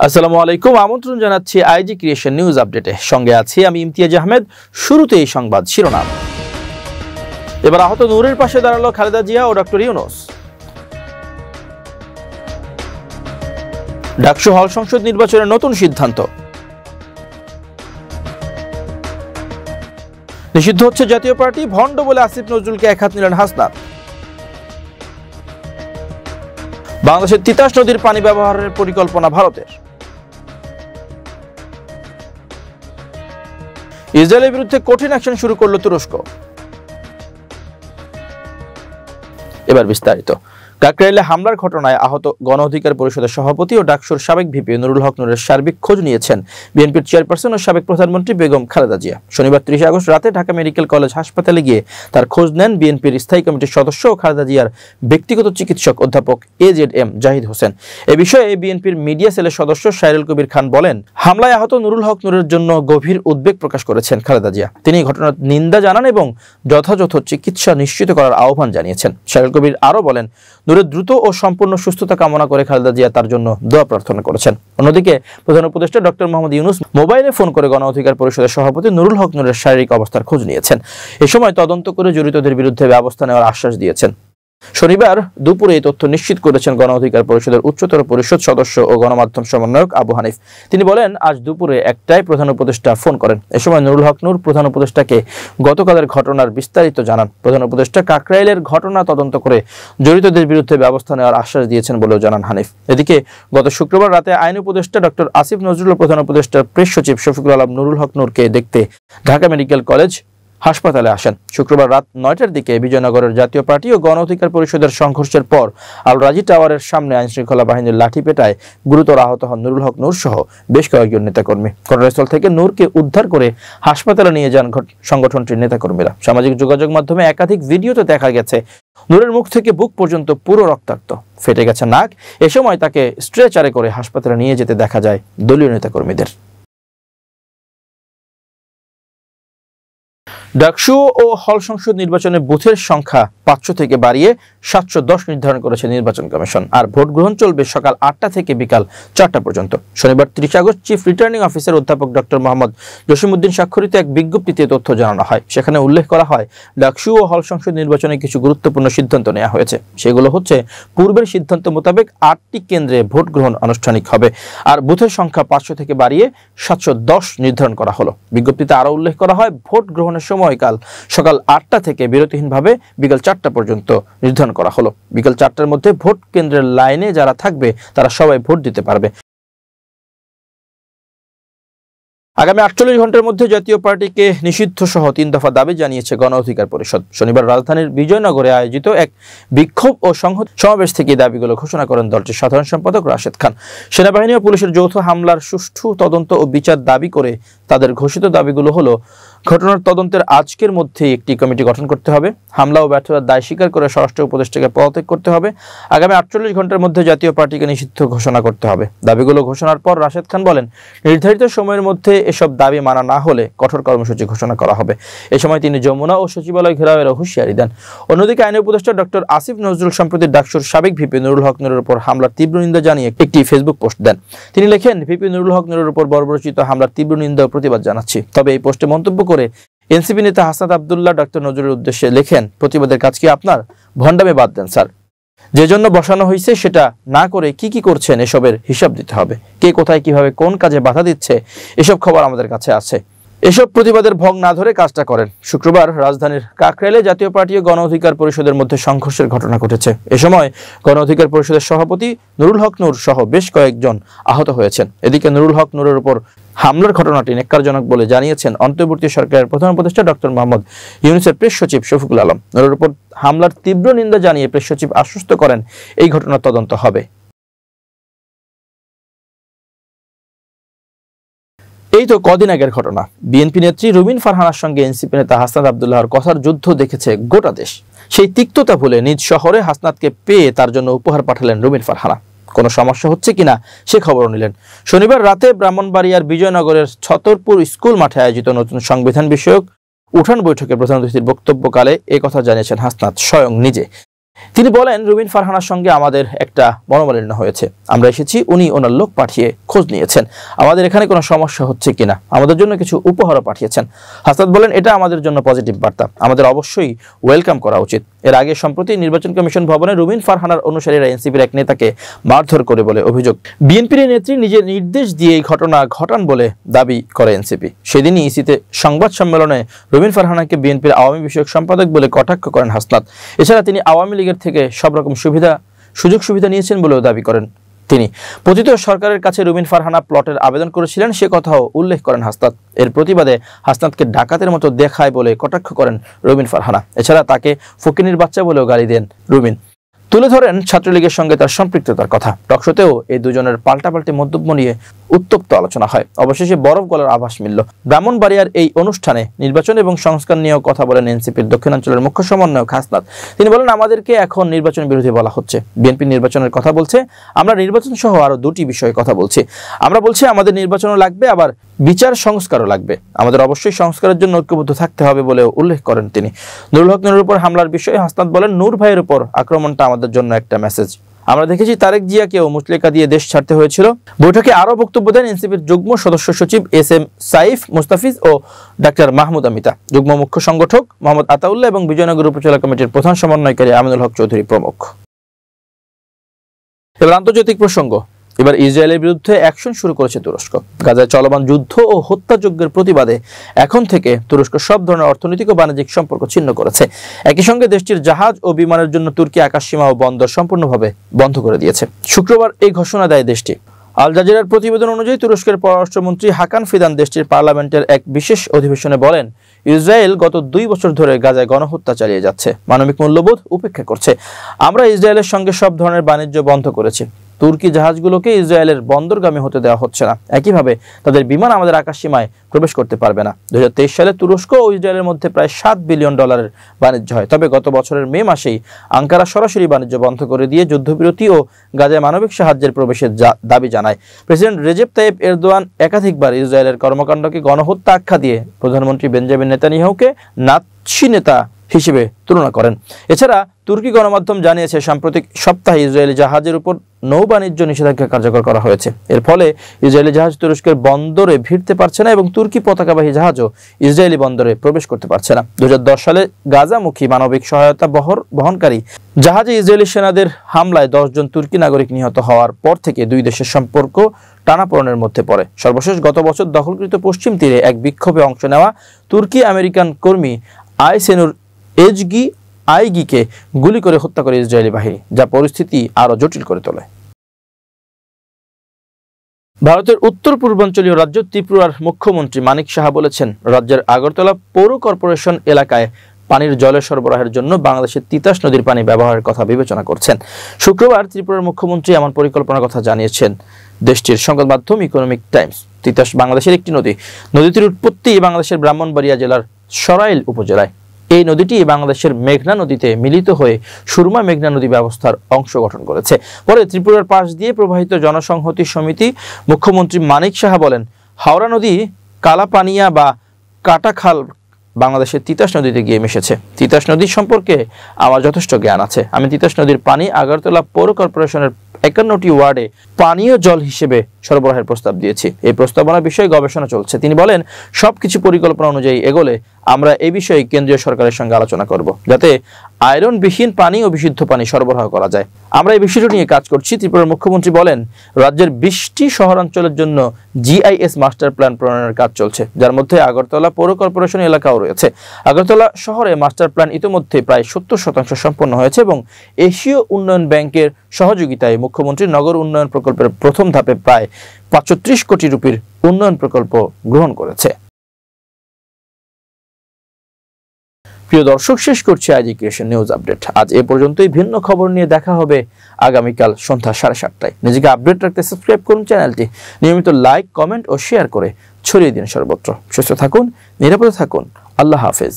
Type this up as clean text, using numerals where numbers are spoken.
আসসালামু আলাইকুম, আমন্ত্রণ জানাচ্ছি আইজি ক্রিয়েশন নিউজ আপডেটে। সঙ্গে আছি আমি ইমতিয়াজ আহমেদ। শুরুতে এই সংবাদ শিরোনাম। এবার আহত নূরের পাশে দাঁড়ালো খালেদা জিয়া ও ডক্টর ইউনূস। ডাকসু হল সংসদ নির্বাচনের নতুন সিদ্ধান্ত। নিষিদ্ধ হচ্ছে জাতীয় পার্টি, ভণ্ড বলে আসিফ নজরুলকে এক হাত নিলেন হাসনাত। বাংলাদেশের তিতাস নদীর পানি ব্যবহারের পরিকল্পনা ভারতের। ইসরায়েলের বিরুদ্ধে কঠিন অ্যাকশন শুরু করল তুরস্ক। এবার বিস্তারিত। কাকরাইলে হামলার ঘটনায় আহত গণ অধিকার পরিষদের সভাপতি ও ডাকসুর সাবেক ভিপি নুরুল হক নূরের সার্বিক খোঁজ নিয়েছেন বিএনপির চেয়ারপারসন ও সাবেক প্রধানমন্ত্রী বেগম খালেদা জিয়া। শনিবার ৩০ আগস্ট রাতে ঢাকা মেডিকেল কলেজ হাসপাতালে গিয়ে তার খোঁজ নেন বিএনপির স্থায়ী কমিটির সদস্য ও খালেদা জিয়ার ব্যক্তিগত চিকিৎসক অধ্যাপক AZM জাহিদ হোসেন। এ বিষয়ে বিএনপির মিডিয়া সেলের সদস্য সাইরুল কবির খান বলেন, হামলায় আহত নুরুল হক নূরের জন্য গভীর উদ্বেগ প্রকাশ করেছেন খালেদা জিয়া। তিনি ঘটনার নিন্দা জানান এবং যথাযথ চিকিৎসা নিশ্চিত করার আহ্বান জানিয়েছেন। সাইরুল কবির আরও বলেন, নূরের দ্রুত ও সম্পূর্ণ সুস্থতা কামনা করে খালেদা জিয়া তার জন্য দোয়া প্রার্থনা করেছেন। অন্যদিকে প্রধান উপদেষ্টা ডক্টর মোহাম্মদ ইউনূস মোবাইলে ফোন করে গণ অধিকার পরিষদের সভাপতি নুরুল হক নূরের শারীরিক অবস্থার খোঁজ নিয়েছেন। এ সময় তদন্ত করে জড়িতদের বিরুদ্ধে ব্যবস্থা নেওয়ার আশ্বাস দিয়েছেন। শনিবার দুপুরে এই তথ্য নিশ্চিত করেছেন গণ অধিকার পরিষদের উচ্চতর পরিষদ সদস্য ও গণমাধ্যম সমন্বয়ক আবু হানিফ। তিনি বলেন, আজ দুপুরে একটায় প্রধান উপদেষ্টা ফোন করেন। এ সময় নুরুল হক নূর প্রধান উপদেষ্টাকে গতকালের ঘটনার বিস্তারিত জানান। প্রধান উপদেষ্টা কাকরাইলের ঘটনা তদন্ত করে জড়িতদের বিরুদ্ধে ব্যবস্থা নেওয়ার আশ্বাস দিয়েছেন বলেও জানান হানিফ। এদিকে গত শুক্রবার রাতে আইন উপদেষ্টা ডক্টর আসিফ নজরুল ও প্রধান উপদেষ্টার প্রেস সচিব শফিকুল আলম নুরুল হক নূরকে দেখতে ঢাকা মেডিকেল কলেজ হাসপাতালে আসেন। শুক্রবার রাত ৯টার দিকে বিজয়নগরের জাতীয় পার্টি ও গণ অধিকার পরিষদের সংঘর্ষের পর আল রাজি টাওয়ারের সামনে আইনশৃঙ্খলা বাহিনীর লাঠিপেটায় গুরুতর আহত হন নুরুল হক নূর সহ বেশ কয়েকজন নেতাকর্মী। ঘটনাস্থল থেকে নূরকে উদ্ধার করে হাসপাতালে নিয়ে যান সংগঠনটির নেতাকর্মীরা। সামাজিক যোগাযোগ মাধ্যমে একাধিক ভিডিওতে দেখা গেছে নূরের মুখ থেকে বুক পর্যন্ত পুরো রক্তাক্ত, ফেটে গেছে নাক। এ সময় তাকে স্ট্রেচারে করে হাসপাতালে নিয়ে যেতে দেখা যায় দলীয় নেতাকর্মীদের। ডাকসু ও হল সংসদ নির্বাচনে বুথের সংখ্যা ৫০০ থেকে বাড়িয়ে ৭১০ নির্ধারণ করেছে নির্বাচন কমিশন। আর ভোট গ্রহণ চলবে সকাল ৮টা থেকে বিকাল ৪টা পর্যন্ত। শনিবার ৩০ আগস্ট চিফ রিটার্নিং অফিসার অধ্যাপক ডক্টর মোহাম্মদ জসিমউদ্দিন স্বাক্ষরিত এক বিজ্ঞপ্তিতে তথ্য জানানো হয়। সেখানে উল্লেখ করা হয়, ডাকসু ও হল সংসদ নির্বাচনে কিছু গুরুত্বপূর্ণ সিদ্ধান্ত নেওয়া হয়েছে। সেগুলো হচ্ছে, পূর্বের সিদ্ধান্ত মোতাবেক ৮টি কেন্দ্রে ভোট গ্রহণ আনুষ্ঠানিক হবে। আর বুথের সংখ্যা ৫০০ থেকে বাড়িয়ে ৭১০ নির্ধারণ করা হলো। বিজ্ঞপ্তিতে আরও উল্লেখ করা হয়, ভোট গ্রহণের সময়কাল সকাল ৮টা থেকে বিরতিহীনভাবে বিকাল ৪টা পর্যন্ত নির্ধারণ করা হলো। বিকাল ৪টার মধ্যে ভোট কেন্দ্রের লাইনে যারা থাকবে তারা সবাই ভোট দিতে পারবে। আগামী ৪৮ ঘন্টার মধ্যে জাতীয় পার্টিকে নিষিদ্ধ সহ ৩ দফা দাবি জানিয়েছে গণ অধিকার পরিষদ। শনিবার রাজধানীর বিজয়নগরে আয়োজিত এক বিক্ষোভ ও সংহতি সমাবেশ থেকে দাবিগুলো ঘোষণা করেন দলটির সাধারণ সম্পাদক রাশেদ খান। সেনাবাহিনী ও পুলিশের যৌথ হামলার সুষ্ঠু তদন্ত ও বিচার দাবি করে তাদের ঘোষিত দাবিগুলো হলো, ঘটনার তদন্তের আজকের মধ্যেই একটি কমিটি গঠন করতে হবে, হামলা ও ব্যর্থতার দায় স্বীকার করে স্বরাষ্ট্র উপদেষ্টাকে পদত্যাগ করতে হবে, আগামী ৪৮ ঘন্টার মধ্যে জাতীয় পার্টিকে নিষিদ্ধ ঘোষণা করতে হবে। দাবিগুলো ঘোষণার পর রাশেদ খান বলেন, নির্ধারিত সময়ের মধ্যে এসব দাবি মানা না হলে কঠোর কর্মসূচি ঘোষণা করা হবে। এ সময় তিনি যমুনা ও সচিবালয় ঘেরাওয়েরও হুঁশিয়ারি দেন। অন্যদিকে আইন উপদেষ্টা ডক্টর আসিফ নজরুল সম্প্রতি ডাকসুর সাবেক ভিপি নুরুল হক নূরের উপর হামলার তীব্র নিন্দা জানিয়ে একটি ফেসবুক পোস্ট দেন। তিনি লেখেন, ভিপি নুরুল হক নূরের উপর বর্বরচিত হামলার তীব্র নিন্দা ও প্রতিবাদ জানাচ্ছি। তবে এই পোস্টে মন্তব্য করে এনসিপি নেতা হাসনাত আব্দুল্লাহ ডক্টর নজরুলের উদ্দেশ্যে লেখেন, প্রতিবাদের কাজ কি আপনার? ভণ্ডামে বাদ দেন স্যার। যে জন্য বসানো হয়েছে সেটা না করে কি করছেন এসবের হিসাব দিতে হবে। কে কোথায় কিভাবে কোন কাজে বাধা দিচ্ছে এসব খবর আমাদের কাছে আছে। এসব প্রতিবাদের ভং না ধরে কাজটা করেন। শুক্রবার রাজধানীর কাকরাইলে জাতীয় পার্টি ও গণ অধিকার পরিষদের মধ্যে সংঘর্ষের ঘটনা ঘটেছে। এ সময় গণ অধিকার পরিষদের সভাপতি নুরুল হক নূর সহ বেশ কয়েকজন আহত হয়েছেন। এদিকে নুরুল হক নূরের উপর হামলার ঘটনাটি নেক্কারজনক বলে জানিয়েছেন অন্তর্বর্তী সরকারের প্রধান উপদেষ্টা ডক্টর মোহাম্মদ ইউনূসের প্রেস সচিব শফিকুল আলম। নূরের উপর হামলার তীব্র নিন্দা জানিয়ে প্রেস সচিব আশ্বস্ত করেন, এই ঘটনার তদন্ত হবে। এই তো কদিন আগের ঘটনা। বিএনপি নেত্রী রুমিন ফারহানার সঙ্গে এনসিপি নেতা হাসনাত আব্দুল্লাহর কথার যুদ্ধ দেখেছে গোটা দেশ। সেই তিক্ততা ভুলে নিজ শহরে হাসনাতকে পেয়ে তার জন্য উপহার পাঠালেন রুমিন ফারহানা। কোনো সমস্যা হচ্ছে কিনা সে খবরও নিলেন। শনিবার রাতে ব্রাহ্মণবাড়িয়ার বিজয়নগরের ছতরপুর স্কুল মাঠে আয়োজিত নতুন সংবিধান বিষয়ক উঠান বৈঠকে প্রধান অতিথির বক্তব্যকালে একথা জানিয়েছেন হাসনাত স্বয়ং নিজে। তিনি বলেন, রুমিন ফারহানার সঙ্গে আমাদের একটা মনোমালিন্য হয়েছে। আমরা এসেছি, উনি ওনার লোক পাঠিয়ে খোঁজ নিয়েছেন আমাদের এখানে কোনো সমস্যা হচ্ছে কিনা, আমাদের জন্য কিছু উপহারও পাঠিয়েছেন। হাসনাত বলেন, এটা আমাদের জন্য পজিটিভ বার্তা, আমাদের অবশ্যই ওয়েলকাম করা উচিত। এর আগে সম্প্রতি নির্বাচন কমিশন ভবনে রুমিন ফারহানার অনুসারীরা এনসিপির এক নেতাকে মারধর করে বলে অভিযোগ। বিএনপির নেত্রী নিজের নির্দেশ দিয়ে এই ঘটনা ঘটান বলে দাবি করে এনসিপি। সেদিনই ইসিতে সংবাদ সম্মেলনে রুমিন ফারহানাকে বিএনপির আওয়ামী বিষয়ক সম্পাদক বলে কটাক্ষ করেন হাসনাত। এছাড়া তিনি আওয়ামী লীগের থেকে সব রকম সুযোগ সুবিধা নিয়েছেন বলেও দাবি করেন তিনি। পতিত সরকারের কাছে রুমিন ফারহানা প্লটের আবেদন করেছিলেন, সে কথাও উল্লেখ করেন হাসনাত। এর প্রতিবাদে হাসনাতকে ডাকাতের মতো দেখায় বলে কটাক্ষ করেন রুমিন ফারহানা। এছাড়া তাকে ফকিনীর বাচ্চা বলেও গালি দেন রুমিন। তুলে ধরেন ছাত্রলীগের সঙ্গে তার সম্পৃক্ততার কথা। টকশোতেও এই দুজনের পাল্টাপাল্টি মন্তব্য নিয়ে উত্তপ্ত আলোচনা হয়। অবশেষে বরফ গলার আভাস মিলল। ব্রাহ্মণবাড়িয়ার এই অনুষ্ঠানে নির্বাচন এবং সংস্কার নিয়েও কথা বলেন এনসিপির দক্ষিণাঞ্চলের মুখ্য সমন্বয়ক হাসনাত। তিনি বলেন, আমাদেরকে এখন নির্বাচন বিরোধী বলা হচ্ছে। বিএনপি নির্বাচনের কথা বলছে, আমরা নির্বাচন সহ আরো দুটি বিষয়ে কথা বলছি। আমরা বলছি আমাদের নির্বাচনও লাগবে, আবার বিচার সংস্কারও লাগবে। আমাদের অবশ্যই সংস্কারের জন্য ঐক্যবদ্ধ থাকতে হবে বলেও উল্লেখ করেন তিনি। নুরুল হক নূরের উপর হামলার বিষয়ে হাসনাত বলেন, নূর ভাইয়ের উপর আক্রমণটা আমাদের জন্য একটা মেসেজ। আমরা দেখেছি তারেক জিয়াকেও মুচলেকা দিয়ে দেশ ছাড়তে হয়েছিল। বৈঠকে আরো বক্তব্য দেন এনসিপির যুগ্ম সদস্য সচিব এস.এম. সাইফ মুস্তাফিজ ও ডাক্তার মাহমুদ আমিতা, যুগ্ম মুখ্য সংগঠক মোহাম্মদ আতাউল্লাহ এবং বিজয়নগর উপজেলা কমিটির প্রধান সমন্বয়কারী আমিনুল হক চৌধুরী প্রমুখ। এবার আন্তর্জাতিক প্রসঙ্গ। এবার ইসরায়েলের বিরুদ্ধে অ্যাকশন শুরু করেছে তুরস্ক। গাজায় চলমান যুদ্ধ ও হত্যাযজ্ঞের প্রতিবাদে এখন থেকে তুরস্ক সব ধরনের অর্থনৈতিক ও বাণিজ্যিক সম্পর্ক ছিন্ন করেছে। একই সঙ্গে দেশটির জাহাজ ও বিমানের জন্য তুর্কি আকাশসীমা ও বন্দর সম্পূর্ণভাবে বন্ধ করে দিয়েছে। শুক্রবার এই ঘোষণা দেয় দেশটি। আল জাজিরার প্রতিবেদন অনুযায়ী তুরস্কের পররাষ্ট্রমন্ত্রী হাকান ফিদান দেশটির পার্লামেন্টের এক বিশেষ অধিবেশনে বলেন, ইসরায়েল গত 2 বছর ধরে গাজায় গণহত্যা চালিয়ে যাচ্ছে, মানবিক মূল্যবোধ উপেক্ষা করছে। আমরা ইসরায়েলের সঙ্গে সব ধরনের বাণিজ্য বন্ধ করেছি। তুর্কি জাহাজগুলোকে ইসরায়েলের বন্দরগামী হতে দেওয়া হচ্ছে না। একইভাবে তাদের বিমান আমাদের আকাশসীমায় প্রবেশ করতে পারবে না। 2023 সালে তুরস্ক ও ইসরায়েলের মধ্যে প্রায় $7 বিলিয়ন বাণিজ্য হয়। তবে গত বছরের মে মাসেই আঙ্কারা সরাসরি বাণিজ্য বন্ধ করে দিয়ে যুদ্ধবিরতি ও গাজায় মানবিক সাহায্যের প্রবেশের দাবি জানায়। প্রেসিডেন্ট রেজেপ তাইয়েপ এরদোয়ান একাধিকবার ইসরায়েলের কর্মকাণ্ডকে গণহত্যা আখ্যা দিয়ে প্রধানমন্ত্রী বেঞ্জামিন নেতানিয়াহুকে নাৎসি নেতা হিসেবে তুলনা করেন। এছাড়া তুর্কি গণমাধ্যম জানিয়েছে, সাম্প্রতিক সপ্তাহে ইসরায়েলি জাহাজের উপর নৌ বাণিজ্য নিষেধাজ্ঞা কার্যকর করা হয়েছে। এর ফলে ইসরায়েলি জাহাজ তুরস্কের বন্দরে ভিড়তে পারছে না এবং তুর্কি পতাকাবাহী জাহাজও ইসরায়েলি বন্দরে প্রবেশ করতে পারছে না। 2010 সালে গাজামুখী মানবিক সহায়তা বহনকারী জাহাজে ইসরায়েলি সেনাদের হামলায় 10 জন তুর্কি নাগরিক নিহত হওয়ার পর থেকে দুই দেশের সম্পর্ক টানাপোড়েনের মধ্যে পড়ে। সর্বশেষ গত বছর দখলকৃত পশ্চিম তীরে এক বিক্ষোভে অংশ নেওয়া তুর্কি আমেরিকান কর্মী আইসেনুর আইগিকে গুলি করে হত্যা করে ইসরায়েলি বাহিনী, যা পরিস্থিতি আরো জটিল করে তোলে। ভারতের উত্তর পূর্বাঞ্চলীয় রাজ্য ত্রিপুরার মুখ্যমন্ত্রী মানিক সাহা বলেছেন, রাজ্যের আগরতলা পৌর কর্পোরেশন এলাকায় পানির জলের সরবরাহের জন্য বাংলাদেশের তিতাস নদীর পানি ব্যবহারের কথা বিবেচনা করছেন। শুক্রবার ত্রিপুরার মুখ্যমন্ত্রী এমন পরিকল্পনার কথা জানিয়েছেন দেশটির সংবাদ মাধ্যম ইকোনমিক টাইমস। তিতাস বাংলাদেশের একটি নদী। নদীটির উৎপত্তি বাংলাদেশের ব্রাহ্মণবাড়িয়া জেলার সরাইল উপজেলায়। এই নদীটি বাংলাদেশের মেঘনা নদীতে মিলিত হয়ে সুরমা মেঘনা নদী ব্যবস্থার অংশ গঠন করেছে। পরে ত্রিপুরার পাশ দিয়ে প্রবাহিত জনসংহতি সমিতি মুখ্যমন্ত্রী মানিক সাহা বলেন, হাওড়া নদী কালাপানিয়া বা কাটাখাল বাংলাদেশের তিতাস নদীতে গিয়ে মিশেছে। তিতাস নদী সম্পর্কে আমার যথেষ্ট জ্ঞান আছে। আমি তিতাস নদীর পানি আগরতলা পৌর কর্পোরেশনের 51টি ওয়ার্ডে পানীয় জল হিসেবে সরবরাহের প্রস্তাব দিয়েছি। এই প্রস্তাবনার বিষয়ে গবেষণা চলছে। তিনি বলেন, সবকিছু পরিকল্পনা অনুযায়ী এগোলে আমরা এই বিষয়ে কেন্দ্রীয় সরকারের সঙ্গে আলোচনা করব, যাতে আয়রনবিহীন পানি ও বিশুদ্ধ পানি সরবরাহ করা যায়। আমরা এই বিষয়টি নিয়ে কাজ করছি। ত্রিপুরার মুখ্যমন্ত্রী বলেন, রাজ্যের 20টি শহরাঞ্চলের জন্য GIS মাস্টার প্ল্যান প্রণয়নের কাজ চলছে, যার মধ্যে আগরতলা পৌর কর্পোরেশন এলাকাও রয়েছে। আগরতলা শহরে মাস্টার প্ল্যান ইতিমধ্যে প্রায় 70% সম্পন্ন হয়েছে এবং এশীয় উন্নয়ন ব্যাংকের সহযোগিতায় মুখ্যমন্ত্রী নগর উন্নয়ন প্রকল্পের প্রথম ধাপে প্রায় 35 কোটি রুপির উন্নয়ন প্রকল্প গ্রহণ করেছে। প্রিয় দর্শক, শেষ করছি আজ ক্রিয়েশন নিউজ আপডেট। আজ এ পর্যন্তই। ভিন্ন খবর নিয়ে দেখা হবে আগামীকাল সন্ধ্যা 7:30টায়। নিজেকে আপডেট রাখতে সাবস্ক্রাইব করুন চ্যানেলটি। নিয়মিত লাইক, কমেন্ট ও শেয়ার করে ছড়িয়ে দিন সর্বত্র। সুস্থ থাকুন, নিরাপদে থাকুন। আল্লাহ হাফেজ।